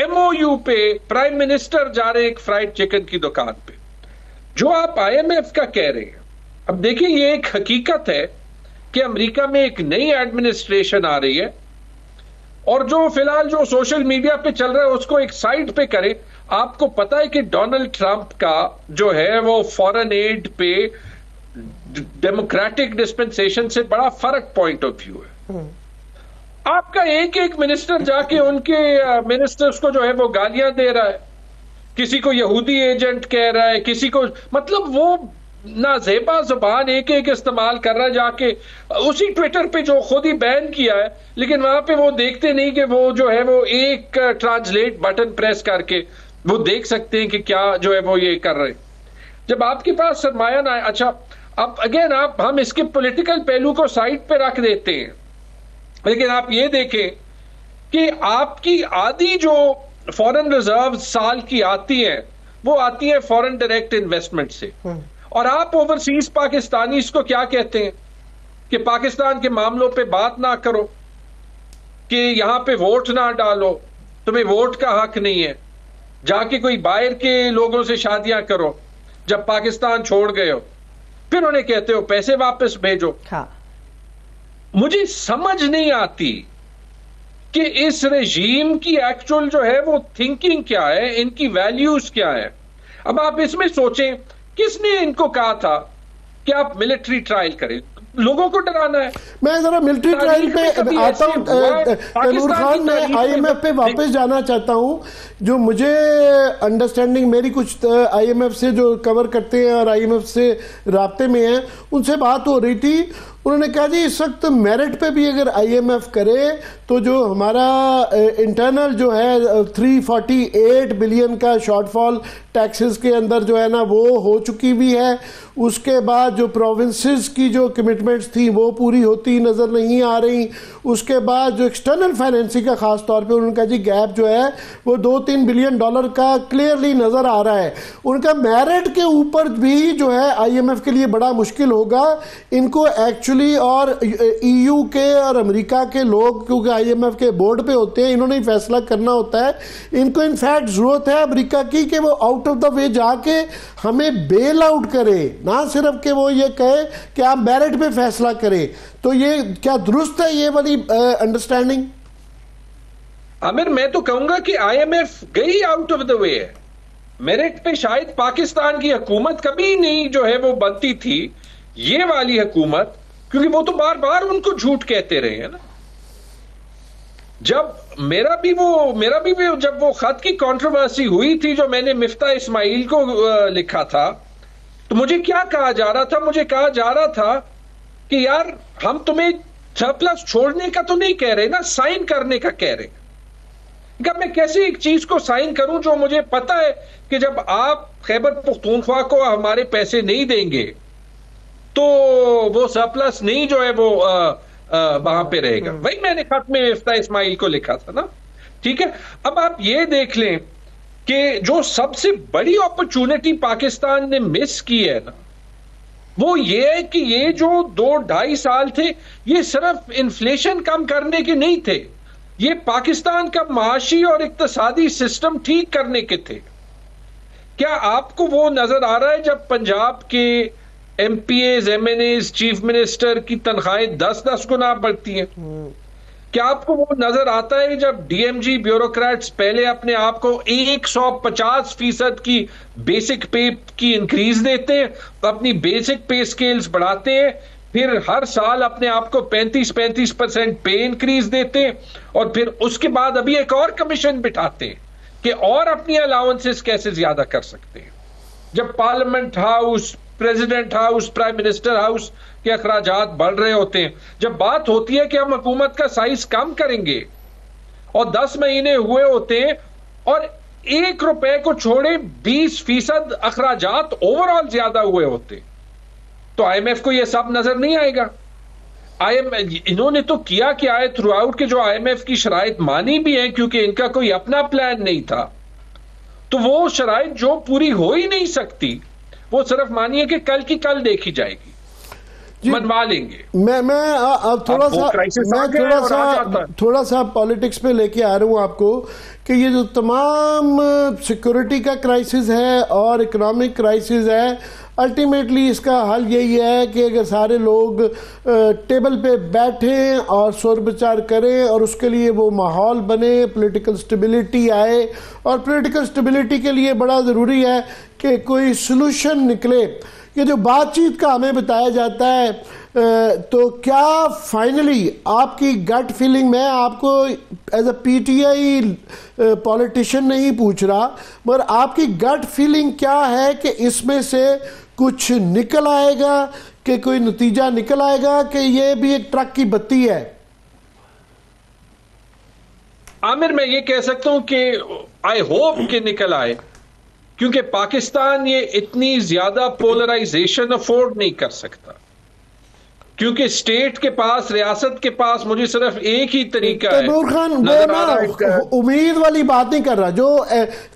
MOU پہ پرائم منسٹر جا رہے ایک فرائیڈ چکن کی دکان پہ. جو آپ IMF کا کہہ رہے ہیں، اب دیکھیں یہ ایک حقیقت ہے کہ امریکہ میں ایک نئی ایڈمنسٹریشن آ رہی ہے، اور جو فی الحال جو سوشل میڈیا پہ چل رہا ہے اس کو ایک سائڈ پہ کریں. آپ کو پتا ہے کہ ڈونلڈ ٹرمپ کا جو ہے وہ فورن ایڈ پہ ڈیموکریٹک ڈسپنسیشن سے بڑا فرق پوائنٹ آف ویو ہے. آپ کا ایک منسٹر جا کے ان کے منسٹرز کو جو ہے وہ گالیاں دے رہا ہے، کسی کو یہودی ایجنٹ کہہ رہا ہے، کسی کو مطلب وہ نازیبا زبان ایک استعمال کر رہا ہے. جا کے اسی ٹویٹر پہ جو خود ہی بین کیا ہے، لیکن وہاں پہ وہ دیکھتے نہیں کہ وہ جو ہے وہ ایک ٹرانسلیٹ بٹن پریس کر کے وہ دیکھ سکتے ہیں کہ کیا جو ہے وہ یہ کر رہے ہیں. جب آپ کے پاس سرمایہ نہ ہے، اچھا اب اگین ہم اس کے پولیٹیکل پہلو کو سائڈ پہ رکھ دیتے ہیں، لیکن آپ یہ دیکھیں کہ آپ کی آدھی جو فورن ریزرو سال کی آتی ہیں وہ آتی ہے فورن ڈائریکٹ انویسٹمنٹ سے. اور آپ اوورسیز پاکستانیز کو کیا کہتے ہیں کہ پاکستان کے معاملوں پہ بات نہ کرو، کہ یہاں پہ ووٹ نہ ڈالو، تمہیں ووٹ کا حق نہیں ہے، جا کے کوئی باہر کے لوگوں سے شادیاں کرو. جب پاکستان چھوڑ گئے ہو پھر انہیں کہتے ہو پیسے واپس بھیجو. مجھے سمجھ نہیں آتی کہ اس رژیم کی ایکچول جو ہے وہ تھنکنگ کیا ہے، ان کی ویلیوز کیا ہے. اب آپ اس میں سوچیں، کس نے ان کو کہا تھا کہ آپ ملٹری ٹرائل کریں؟ لوگوں کو ڈرانا ہے. میں ذرا ملٹری ٹرائل پہ آتا ہوں. تیمور خان، میں IMF پہ واپس جانا چاہتا ہوں. جو مجھے انڈرسٹینڈنگ میری کچھ IMF سے جو کور کرتے ہیں اور IMF سے رابطے میں ہیں، ان سے بات ہو رہی تھی. انہوں نے کہا جی اس وقت میرٹ پہ بھی اگر IMF کرے تو جو ہمارا انٹرنل جو ہے 348 بلین کا شارٹ فال ٹیکسز کے اندر جو ہے نا وہ ہو چکی بھی ہے. اس کے بعد جو پروونسز کی جو کمٹمنٹس تھیں وہ پوری ہوتی نظر نہیں آ رہی. اس کے بعد جو ایکسٹرنل فائنینسنگ کا خاص طور پہ انہوں نے کہا جی گیپ جو ہے وہ $2-3 بلین کا کلیئرلی نظر آ رہا ہے. ان کا میرٹ کے اوپر بھی جو ہے IMF کے لیے بڑا مشکل ہوگا. ان کو ایکچولی اور EU کے اور امریکہ کے لوگ کیونکہ IMF کے بورڈ پہ ہوتے ہیں، انہوں نے فیصلہ کرنا ہوتا ہے. ان کو انفیکٹ ضرورت ہے امریکہ کی کہ وہ آؤٹ آف دا وے جا کے ہمیں بیل آؤٹ کرے، نہ صرف کہ وہ یہ کہے کہ آپ میرٹ پہ فیصلہ کریں. تو یہ کیا درست ہے یہ والی انڈرسٹینڈنگ؟ عامر، میں تو کہوں گا کہ IMF گئی آؤٹ آف دا وے ہے. میرٹ پہ شاید پاکستان کی حکومت کبھی نہیں جو ہے وہ بنتی تھی، یہ والی حکومت، کیونکہ وہ تو بار بار ان کو جھوٹ کہتے رہے ہیں نا. جب میرا بھی جب وہ خط کی کنٹروورسی ہوئی تھی جو میں نے مفتاح اسماعیل کو لکھا تھا، تو مجھے کیا کہا جا رہا تھا؟ مجھے کہا جا رہا تھا کہ یار ہم تمہیں سرپلس چھوڑنے کا تو نہیں کہہ رہے نا، سائن کرنے کا کہہ رہے. کہ میں کیسے ایک چیز کو سائن کروں جو مجھے پتا ہے کہ جب آپ خیبر پختونخوا کو ہمارے پیسے نہیں دیں گے تو وہ سرپلس نہیں جو ہے وہ وہاں پہ رہے گا. وہی میں نے خط میں مفتاح اسماعیل کو لکھا تھا نا. ٹھیک ہے، اب آپ یہ دیکھ لیں کہ جو سب سے بڑی اپرچونٹی پاکستان نے مس کی ہے نا، وہ یہ ہے کہ یہ جو 2-2.5 سال تھے یہ صرف انفلیشن کم کرنے کے نہیں تھے، یہ پاکستان کا معاشی اور اقتصادی سسٹم ٹھیک کرنے کے تھے. کیا آپ کو وہ نظر آ رہا ہے جب پنجاب کے M P As, M N As, chief minister کی تنخواہیں 10-10 گنا بڑھتی ہیں. کیا آپ کو وہ نظر آتا ہے جب ڈی ایم جی بیوروکریٹس پہلے اپنے آپ کو 150% کی بیسک پے کی انکریز دیتے ہیں، اپنی بیسک پے سکیلز بڑھاتے ہیں، پھر ہر سال اپنے آپ کو 35% پے انکریز دیتے ہیں، اور پھر اس کے بعد ابھی ایک اور کمیشن بٹھاتے ہیں کہ اور اپنی الاؤنسز کیسے زیادہ کر سکتے ہیں. جب parliament house, president house, prime minister house کے اخراجات بڑھ رہے ہوتے ہیں، جب بات ہوتی ہے کہ ہم حکومت کا سائز کم کریں گے اور 10 مہینے ہوئے ہوتے ہیں اور 1 روپے کو چھوڑے 20% اخراجات اوور آل زیادہ ہوئے ہوتے ہیں، تو آئی ایم ایف کو یہ سب نظر نہیں آئے گا. انہوں نے تو کیا ہے تھرو آؤٹ کہ جو آئی ایم ایف کی شرائط مانی بھی ہیں کیونکہ ان کا کوئی اپنا پلان نہیں تھا، تو وہ شرائط جو پوری ہو ہی نہیں سکتی وہ صرف مانیے کہ کل کی کل دیکھی جائے گی، منوا لیں گے. میں تھوڑا سا پالیٹکس پہ لے کے آ رہا ہوں آپ کو کہ یہ جو تمام سیکورٹی کا کرائسس ہے اور اکنامک کرائسس ہے، الٹیمیٹلی اس کا حل یہی ہے کہ اگر سارے لوگ ٹیبل پہ بیٹھیں اور شور بچار کریں اور اس کے لیے وہ ماحول بنے، پولیٹیکل سٹیبلٹی آئے، اور پولیٹیکل سٹیبلٹی کے لیے بڑا ضروری ہے کہ کوئی سلوشن نکلے. یہ جو بات چیت کا ہمیں بتایا جاتا ہے، تو کیا فائنلی آپ کی گٹ فیلنگ، میں آپ کو as a P T I politician نہیں پوچھ رہا، مگر آپ کی گٹ فیلنگ کیا ہے کہ اس میں سے کچھ نکل آئے گا، کہ کوئی نتیجہ نکل آئے گا، کہ یہ بھی ایک ٹرک کی بتی ہے؟ عامر میں یہ کہہ سکتا ہوں کہ آئی ہوپ کہ نکل آئے، کیونکہ پاکستان یہ اتنی زیادہ پولرائزیشن افورڈ نہیں کر سکتا، کیونکہ اسٹیٹ کے پاس، ریاست کے پاس مجھے صرف ایک ہی طریقہ ہے. تیمور خان وہ امید والی بات نہیں کر رہا، جو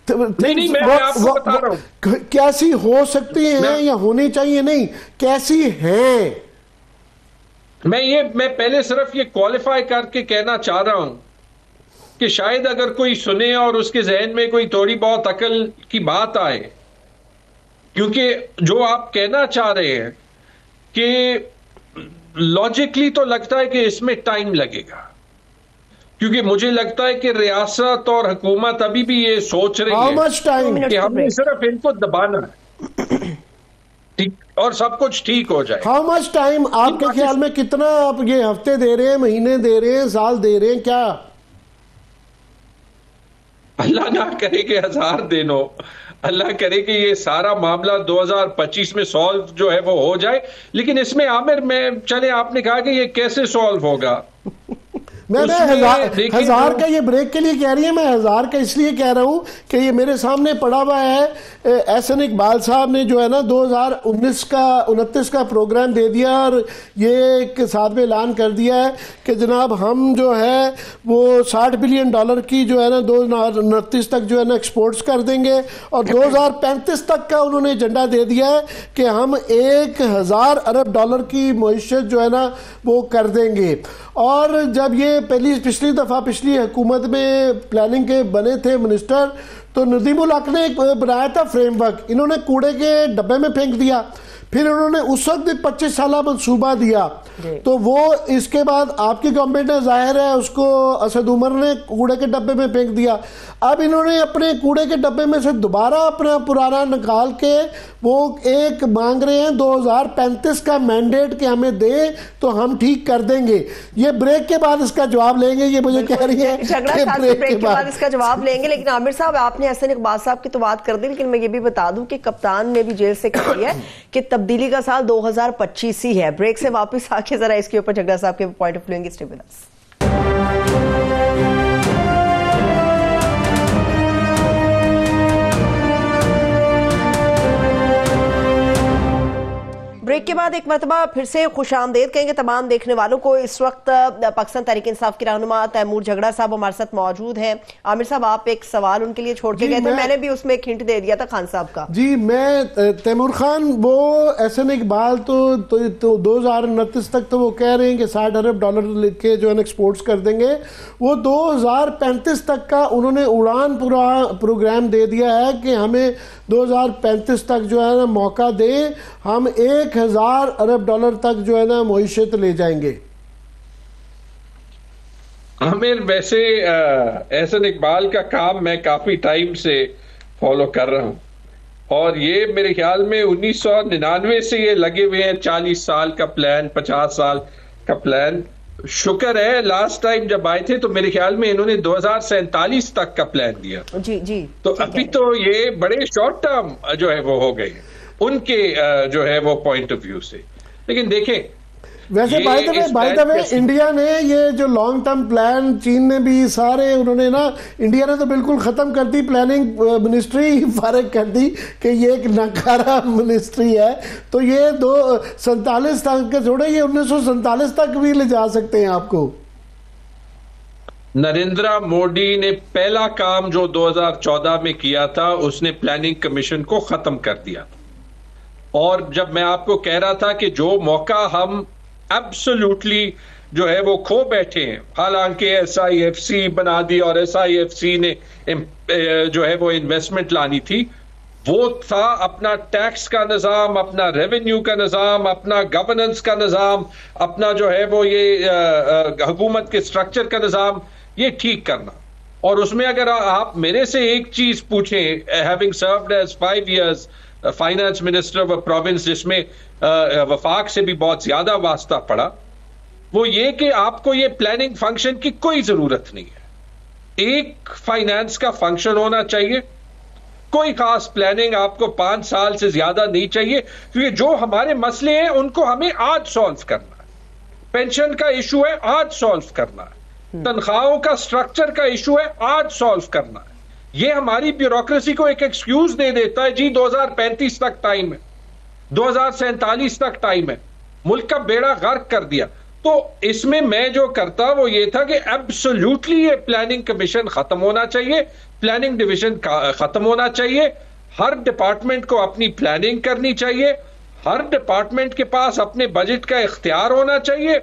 نہیں میں آپ کو بتا رہا ہوں کیسی ہو سکتی ہیں یا ہونی چاہیے، نہیں کیسی ہیں. میں پہلے صرف یہ کوالیفائی کر کے کہنا چاہ رہا ہوں کہ شاید اگر کوئی سنے اور اس کے ذہن میں کوئی تھوڑی بہت عقل کی بات آئے، کیونکہ جو آپ کہنا چاہ رہے ہیں کہ لاجکلی تو لگتا ہے کہ اس میں ٹائم لگے گا، کیونکہ مجھے لگتا ہے کہ ریاست اور حکومت ابھی بھی یہ سوچ رہی ہے کہ ہم نے صرف ان کو دبانا ہے اور سب کچھ ٹھیک ہو جائے. ہاؤ مچ ٹائم آپ کے خیال میں کتنا آپ یہ ہفتے دے رہے ہیں، مہینے دے رہے ہیں، سال دے رہے ہیں، کیا؟ اللہ نہ کرے کہ 1000 دن ہو، اللہ کرے کہ یہ سارا معاملہ 2025 میں سالو جو ہے وہ ہو جائے. لیکن اس میں عامر چلے آپ نے کہا کہ یہ کیسے سالو ہوگا، میں 1000 کا یہ بریک کے لیے کہہ رہی ہے، میں 1000 کا اس لیے کہہ رہا ہوں کہ یہ میرے سامنے پڑا ہوا ہے. احسن اقبال صاحب نے جو ہے نا 2029 کا پروگرام دے دیا، اور یہ ایک ساتھ میں اعلان کر دیا ہے کہ جناب ہم جو ہے وہ $60 بلین کی جو ہے نا 2029 تک جو ہے نا ایکسپورٹس کر دیں گے، اور 2035 تک کا انہوں نے ایجنڈا دے دیا ہے کہ ہم $1000 ارب کی معیشت جو ہے نا وہ کر دیں گے. اور جب یہ پچھلی دفعہ پچھلی حکومت میں پلاننگ کے بنے تھے منسٹر، تو ندیم الحق نے ایک بنایا تھا فریم ورک، انہوں نے کوڑے کے ڈبے میں پھینک دیا، پھر انہوں نے اس وقت 25 سالہ منصوبہ دیا، تو وہ اس کے بعد آپ کی گورنمنٹ نے ظاہر ہے اس کو اسد عمر نے کوڑے کے ڈبے میں پھینک دیا. اب انہوں نے اپنے کوڑے کے ڈبے میں سے دوبارہ اپنا پرانا نکال کے وہ ایک مانگ رہے ہیں 2035 کا مینڈیٹ کہ ہمیں دے تو ہم ٹھیک کر دیں گے. یہ بریک کے بعد اس کا جواب لیں گے، یہ مجھے کہہ رہی ہے بریک کے بعد اس کا جواب لیں گے. لیکن عامر صاحب آپ نے احسن اقبال صاحب کی تو بات کر دی، لیکن میں یہ بھی بتا دوں کہ کپتان نے بھی جیل سے کہا ہے کہ تبدیلی کا سال 2025 ہی ہے. بریک سے واپس آ کے ذرا اس کے اوپر جھگڑا صاحب کے پوائنٹ آف لیں گے. Stay with us. بریک کے بعد ایک مرتبہ پھر سے خوش آمدید کہیں گے تمام دیکھنے والوں کو. اس وقت پاکستان تحریک انصاف کی رہنما تیمور جھگڑا صاحب ہمارے ساتھ موجود ہیں. عامر صاحب آپ ایک سوال ان کے لیے چھوڑ کے گئے تھے، میں نے بھی اس میں ایک ہنٹ دے دیا تھا خان صاحب کا. جی میں تیمور خان، وہ احسن اقبال تو 2029 تک تو وہ کہہ رہے ہیں کہ $60 ارب لے کے جو ہے ایکسپورٹس کر دیں گے. وہ 2035 تک کا انہوں نے اڑان پروگرام دے دیا ہے کہ ہمیں 2035 تک جو ہے نا موقع دیں، ہم $1 1,000 ارب ڈالر تک جو ہے نا معیشت لے جائیں گے. عامر، ویسے احسن اقبال کا کام میں کافی ٹائم سے فالو کر رہا ہوں، اور یہ میرے خیال میں 1999 سے یہ لگے ہوئے ہیں. 40 سال کا پلان، 50 سال کا پلان. شکر ہے لاسٹ ٹائم جب آئے تھے تو میرے خیال میں انہوں نے 2047 تک کا پلان دیا. جی تو ابھی تو یہ بڑے شارٹ ٹرم جو ہے وہ ہو گئے ان کے جو ہے وہ پوائنٹ آف ویو سے. لیکن دیکھیں ویسے بائی دا وے انڈیا نے یہ جو لانگ ٹرم پلان، چین نے بھی سارے انہوں نے نا، انڈیا نے تو بالکل ختم کر دی، پلاننگ منسٹری فارغ کر دی کہ یہ ایک ناکارہ منسٹری ہے. تو یہ 47 تک کے چھوڑے، یہ 1947 تک بھی لے جا سکتے ہیں آپ کو. نریندرا مودی نے پہلا کام جو 2014 میں کیا تھا، اس نے پلاننگ کمیشن کو ختم کر دیا. اور جب میں آپ کو کہہ رہا تھا کہ جو موقع ہم ایبسولوٹلی جو ہے وہ کھو بیٹھے ہیں، حالانکہ SIFC بنا دی اور SIFC نے جو ہے وہ انویسٹمنٹ لانی تھی، وہ تھا اپنا ٹیکس کا نظام، اپنا ریونیو کا نظام، اپنا گورننس کا نظام، اپنا جو ہے وہ یہ حکومت کے سٹرکچر کا نظام، یہ ٹھیک کرنا. اور اس میں اگر آپ میرے سے ایک چیز پوچھیں، having served as 5 years finance minister of province, جس میں وفاق سے بھی بہت زیادہ واسطہ پڑا، وہ یہ کہ آپ کو یہ پلاننگ فنکشن کی کوئی ضرورت نہیں ہے. ایک فائنانس کا فنکشن ہونا چاہیے، کوئی خاص پلاننگ آپ کو 5 سال سے زیادہ نہیں چاہیے، کیونکہ جو ہمارے مسئلے ہیں ان کو ہمیں آج سالو کرنا ہے. پینشن کا ایشو ہے، آج سالو کرنا ہے. تنخواہوں کا سٹرکچر کا ایشو ہے، آج سالو کرنا ہے. یہ ہماری بیوروکریسی کو ایک ایکسکیوز دے دیتا ہے، جی 2035 تک ٹائم ہے، 2047 تک ٹائم ہے. ملک کا بیڑا غرق کر دیا. تو اس میں میں جو کرتا وہ یہ تھا کہ ایبسولوٹلی یہ پلاننگ کمیشن ختم ہونا چاہیے، پلاننگ ڈویژن ختم ہونا چاہیے. ہر ڈپارٹمنٹ کو اپنی پلاننگ کرنی چاہیے، ہر ڈپارٹمنٹ کے پاس اپنے بجٹ کا اختیار ہونا چاہیے.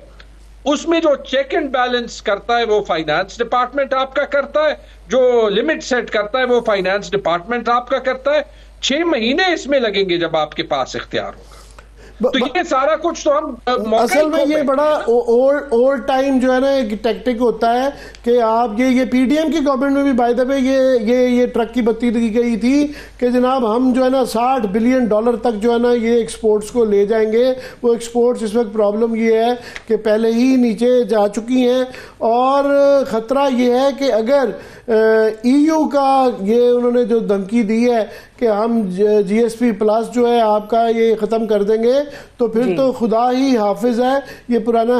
اس میں جو چیک اینڈ بیلنس کرتا ہے وہ فائنانس ڈپارٹمنٹ آپ کا کرتا ہے، جو لمٹ سیٹ کرتا ہے وہ فائنانس ڈپارٹمنٹ آپ کا کرتا ہے. 6 مہینے اس میں لگیں گے جب آپ کے پاس اختیار ہوگا. تو یہ سارا کچھ تو ہم اصل میں یہ بڑا اولڈ ٹائم جو ہے نا ایک ٹیکٹک ہوتا ہے کہ آپ یہ پی ڈی ایم کی گورنمنٹ میں بھی بائی دا وے یہ ٹرک کی بتی دی گئی تھی کہ جناب ہم جو ہے نا $60 بلین تک جو ہے نا یہ ایکسپورٹس کو لے جائیں گے. وہ ایکسپورٹس اس وقت پرابلم یہ ہے کہ پہلے ہی نیچے جا چکی ہیں، اور خطرہ یہ ہے کہ اگر EU کا یہ انہوں نے جو دھمکی دی ہے کہ ہم GSP پلس جو ہے آپ کا یہ ختم کر دیں گے، تو پھر تو خدا ہی حافظ ہے. یہ پرانا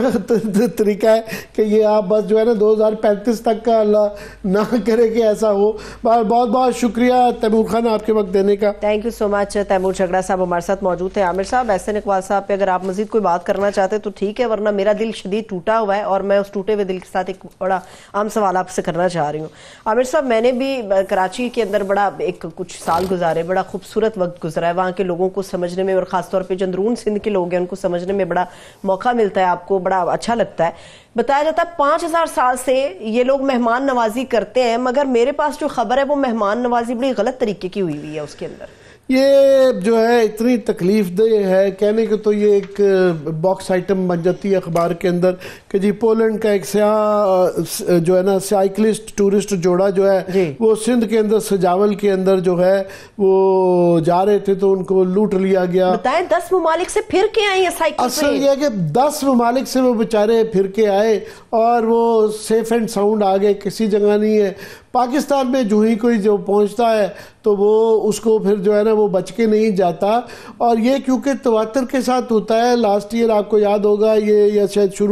طریقہ ہے کہ یہ آپ بس جو ہے نا 2035 تک کا اللہ نہ کرے کہ ایسا ہو. بہت بہت شکریہ تیمور خان آپ کے وقت دینے کا. Thank you so much. Taimur Jhagra صاحب ہمارے ساتھ موجود تھے. عامر صاحب، احسن اقبال صاحب پہ اگر آپ مزید کوئی بات کرنا چاہتے تو ٹھیک ہے، ورنہ میرا دل شدید ٹوٹا ہوا ہے اور میں اس ٹوٹے ہوئے دل کے ساتھ ایک بڑا عام سوال آپ سے کرنا چاہ رہی ہوں. عامر صاحب، میں نے بھی کراچی کے اندر بڑا کچھ سال گزارے، بڑا خوبصورت وقت گزرا ہے. وہاں کے لوگوں کو سمجھنے میں، اور خاص طور پہ جو اندرون سندھ کے لوگ ہیں ان کو سمجھنے میں بڑا موقع ملتا ہے، آپ کو بڑا اچھا لگتا ہے. بتایا جاتا ہے 5000 سال سے یہ لوگ مہمان نوازی کرتے ہیں، مگر میرے پاس جو خبر ہے وہ مہمان نوازی بڑی غلط طریقے کی ہوئی ہے اس کے اندر. یہ جو ہے اتنی تکلیف دہ ہے کہنے کو تو یہ ایک باکس آئٹم بن جاتی ہے اخبار کے اندر کہ جی پولینڈ کا ایک سیاح جو ہے نا سائیکلسٹ ٹورسٹ جوڑا جو ہے وہ سندھ کے اندر سجاول کے اندر جو ہے وہ جا رہے تھے تو ان کو لوٹ لیا گیا. بتائیں 10 ممالک سے پھر کے آئے ہیں سائیکل. اصل یہ ہے کہ 10 ممالک سے وہ بیچارے پھر کے آئے اور وہ سیف اینڈ ساؤنڈ آگے، کسی جگہ نہیں ہے. پاکستان میں جو ہی کوئی جو پہنچتا ہے تو وہ اس کو پھر جو ہے نا وہ بچ کے نہیں جاتا. اور یہ کیونکہ تواتر کے ساتھ ہوتا ہے. لاسٹ ایئر آپ کو یاد ہوگا یہ شاید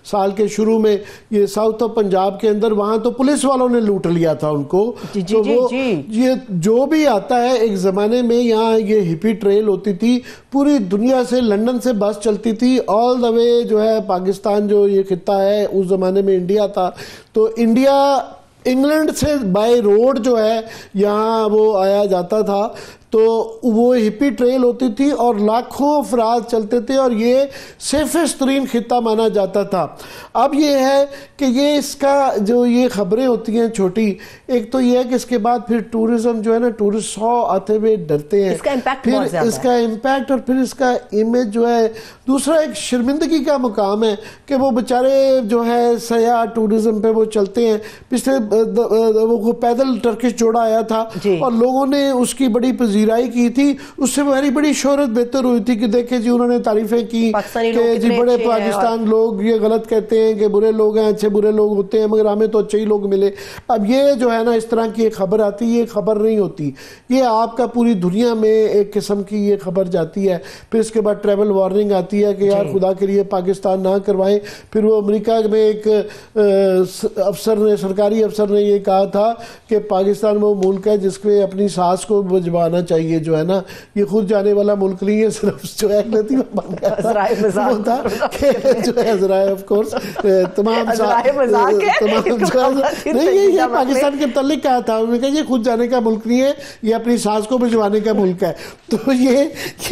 سال کے شروع میں یہ ساؤتھ آف پنجاب کے اندر وہاں تو پولیس والوں نے لوٹ لیا تھا ان کو. تو وہ یہ جو بھی آتا ہے، ایک زمانے میں یہاں یہ ہپی ٹریل ہوتی تھی، پوری دنیا سے لندن سے بس چلتی تھی آل دا وے جو ہے پاکستان جو یہ خطہ ہے اس زمانے میں انڈیا تھا. تو انڈیا انگلینڈ سے بائی روڈ جو ہے یہاں وہ آیا جاتا تھا. تو وہ ہپی ٹریل ہوتی تھی اور لاکھوں افراد چلتے تھے اور یہ سیفسٹ ترین خطہ مانا جاتا تھا. اب یہ ہے کہ یہ اس کا جو یہ خبریں ہوتی ہیں چھوٹی, ایک تو یہ ہے کہ اس کے بعد پھر ٹورزم جو ہے نا, ٹورسٹ 100 آتے ہوئے ڈرتے ہیں, اس کا امپیکٹ پھر اس کا امپیکٹ اور پھر اس کا امیج جو ہے. دوسرا ایک شرمندگی کا مقام ہے کہ وہ بچارے جو ہے سیاح ٹورزم پہ وہ چلتے ہیں. پچھلے وہ پیدل ٹرکش جوڑا آیا تھا اور لوگوں نے اس کی بڑی پذیرائی کی تھی, اس سے بڑی شہرت بہتر ہوئی تھی کہ دیکھیں جی انہوں نے تعریفیں کی کہ جی بڑے پاکستان لوگ یہ غلط کہتے ہیں کہ برے لوگ ہیں, اچھے برے لوگ ہوتے ہیں, مگر ہمیں تو اچھے ہی لوگ ملے. اب یہ جو ہے نا اس طرح کی ایک خبر آتی ہے, یہ خبر نہیں ہوتی, یہ آپ کا پوری دنیا میں ایک قسم کی یہ خبر جاتی ہے. پھر اس کے بعد ٹریول وارننگ آتی ہے کہ یار خدا کے لیے پاکستان نہ کروائیں. پھر وہ امریکہ میں ایک افسر نے, سرکاری افسر نے یہ کہا تھا کہ پاکستان وہ ملک ہے جس میں اپنی سانس کو بجوانا چاہیے, جو ہے نا یہ خود جانے والا ملک نہیں ہے, صرف جو ہے ذرائع آف کورس تمام یہ پاکستان کے متعلق کہا تھا, انہوں نے کہا یہ خود جانے کا ملک نہیں ہے, یہ اپنی سانس کو بجوانے کا ملک ہے. تو یہ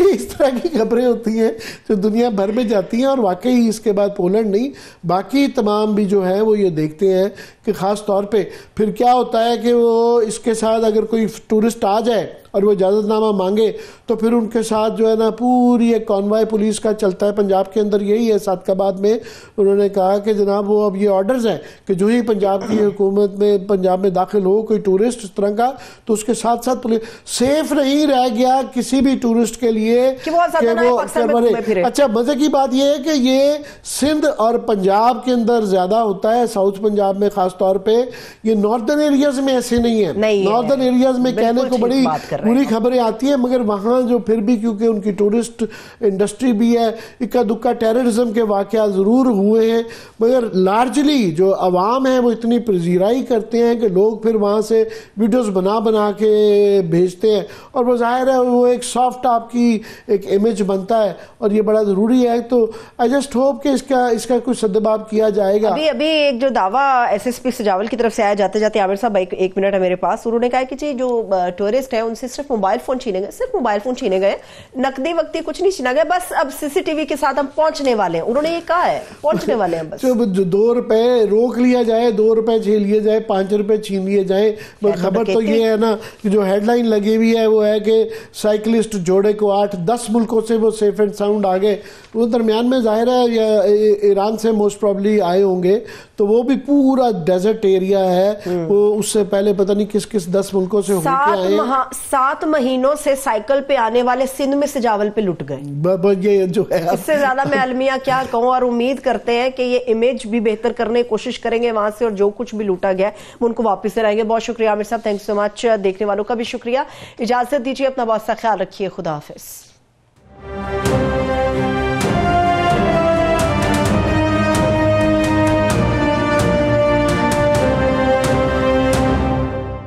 اس طرح کی خبریں ہوتی ہیں جو دنیا بھر میں جاتی ہیں, اور واقعی اس کے بعد پولینڈ نہیں باقی تمام بھی جو ہے وہ یہ دیکھتے ہیں کہ خاص طور پہ پھر کیا ہوتا ہے کہ وہ اس کے ساتھ اگر کوئی ٹورسٹ آ جائے اور وہ اجازت نامہ مانگے تو پھر ان کے ساتھ جو ہے نا پوری ایک کانوائے پولیس کا چلتا ہے. پنجاب کے اندر یہی ہے, صادقآباد میں انہوں نے کہا کہ جناب وہ اب یہ آرڈرز ہیں کہ جو ہی پنجاب کی حکومت میں پنجاب میں داخل ہو کوئی ٹورسٹ اس طرح کا, تو اس کے ساتھ ساتھ پولیس سیف نہیں رہ گیا کسی بھی ٹورسٹ کے لیے کہ وہ اچھا. مزے کی بات یہ ہے کہ یہ سندھ اور پنجاب کے اندر زیادہ ہوتا ہے, ساؤتھ پنجاب میں خاص طور پہ. یہ ناردرن ایریاز میں ایسے نہیں ہے, ناردرن ایریاز میں کہنے کو بڑی پوری خبریں آتی ہیں, مگر وہاں جو پھر بھی کیونکہ ان کی ٹورسٹ انڈسٹری بھی ہے, اکا دکا ٹیررزم کے واقعات ضرور ہوئے ہیں, مگر لارجلی جو عوام ہے وہ اتنی پذیرائی کرتے ہیں کہ لوگ پھر وہاں سے ویڈیوز بنا کے بھیجتے ہیں, اور وہ ظاہر ہے وہ ایک سافٹ آپ کی ایک امیج بنتا ہے, اور یہ بڑا ضروری ہے. تو آئی جسٹ ہوپ کہ اس کا کچھ سدباب کیا جائے گا. ابھی ایک جو دعویٰ ایس ایس پی سجاول کی طرف سے آیا, جاتے جاتے عامر صاحب ایک منٹ ہے میرے پاس, انہوں نے کہا کہ جی جو ٹورسٹ ہیں ان سے صرف موبائل فون چھینے گئے, صرف موبائل فون چھینے گئے, نقدی وقتی کچھ نہیں چھینا گیا, بس اب سی سی ٹی وی کے ساتھ ہم پہنچنے والے ہیں. انہوں نے یہ کہا ہے پہنچنے والے ہیں بس. جو 2 روپے روک لیا جائے, 2 روپے چھین لیے جائے, 5 روپے چھین لیے جائیں. خبر تو یہ ہے نا کہ جو ہیڈ لائن لگی ہوئی ہے وہ ہے کہ سائیکلسٹ جوڑے کو 8-10 ملکوں سے وہ سیف اینڈ ساؤنڈ آ گئے. وہ درمیان میں ظاہر ہے ایران سے موسٹ پرابلی آئے ہوں گے, تو وہ بھی پورا ڈیزرٹ ایریا ہے, وہ اس سے پہلے پتہ نہیں کس 10 ملکوں سے ہو کے آئے. 7 مہینوں سے سائیکل پہ آنے والے سندھ میں سجاول پہ لٹ گئے. یہ جو ہے اس سے زیادہ میں المیہ کیا کہوں, اور امید کرتے ہیں کہ یہ امیج بھی بہتر کرنے کی کوشش کریں گے وہاں سے, اور جو کچھ بھی لوٹا گیا ہے وہ ان کو واپس سے لائیں گے. بہت شکریہ عامر صاحب, تھینک یو سو مچ. دیکھنے والوں کا بھی شکریہ. اجازت دیجیے, اپنا بہت سا خیال رکھیے, خدا حافظ.